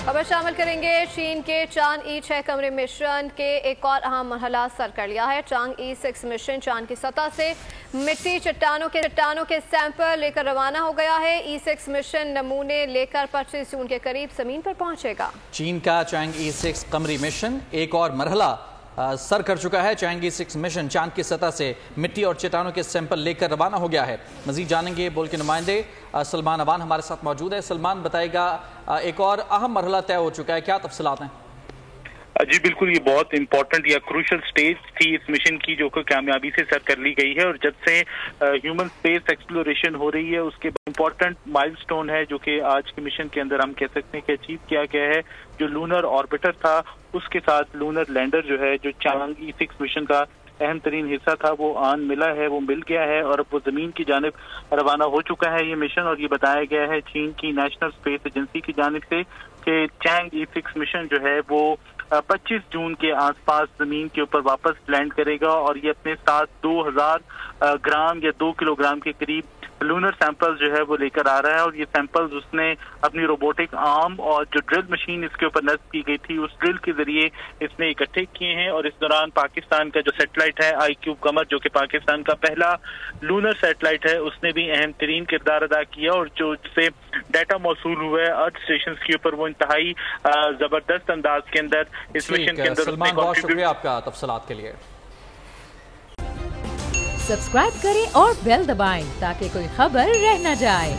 खबर शामिल करेंगे। चीन के चांद ई-6 कमरे मिशन के एक और अहम मरहला सर कर लिया है। चांद ई-6 मिशन चांद की सतह से मिट्टी चट्टानों के सैंपल लेकर रवाना हो गया है। ई-6 मिशन नमूने लेकर 25 जून के करीब जमीन पर पहुंचेगा। चीन का चांद ई-6 कमरी मिशन एक और मरहला सर कर चुका है। चांद ई-6 मिशन चांद की सतह से मिट्टी और चट्टानों के सैंपल लेकर रवाना हो गया है। मजीद जानेंगे बोल के नुमाइंदे सलमान अवान हमारे साथ मौजूद है। सलमान बताएगा, एक और अहम मरहला तय हो चुका है, क्या तफसीलात हैं? जी बिल्कुल, ये बहुत इंपॉर्टेंट या क्रूशल स्टेज थी इस मिशन की जो कि कामयाबी से सर कर ली गई है। और जब से ह्यूमन स्पेस एक्सप्लोरेशन हो रही है उसके इंपॉर्टेंट माइलस्टोन है जो कि आज के मिशन के अंदर हम कह सकते हैं कि अचीव किया गया है। जो लूनर ऑर्बिटर था उसके साथ लूनर लैंडर जो है, जो चांद ई-6 मिशन का अहम तरीन हिस्सा था, वो आन मिला है, वो मिल गया है और अब वो जमीन की जानिब रवाना हो चुका है ये मिशन। और ये बताया गया है चीन की नेशनल स्पेस एजेंसी की जानिब से कि चांद ई-6 मिशन जो है वो 25 जून के आसपास जमीन के ऊपर वापस लैंड करेगा और ये अपने साथ 2000 ग्राम या 2 किलोग्राम के करीब लूनर सैंपल जो है वो लेकर आ रहा है। और ये सैंपल्स उसने अपनी रोबोटिक आर्म और जो ड्रिल मशीन इसके ऊपर नस्ब की गई थी उस ड्रिल के जरिए इसने इकट्ठे किए हैं। और इस दौरान पाकिस्तान का जो सैटेलाइट है iCube कमर, जो कि पाकिस्तान का पहला लूनर सैटेलाइट है, उसने भी अहम तरीन किरदार अदा किया और जो जिससे डाटा मौसूल हुआ है अर्थ स्टेशन के ऊपर वो इंतहाई जबरदस्त अंदाज के अंदर इस मिशन के अंदर। सलमान, बहुत शुक्रिया आपका तफसीलात के लिए। सब्सक्राइब करें और बेल दबाएं ताकि कोई खबर रह न जाए।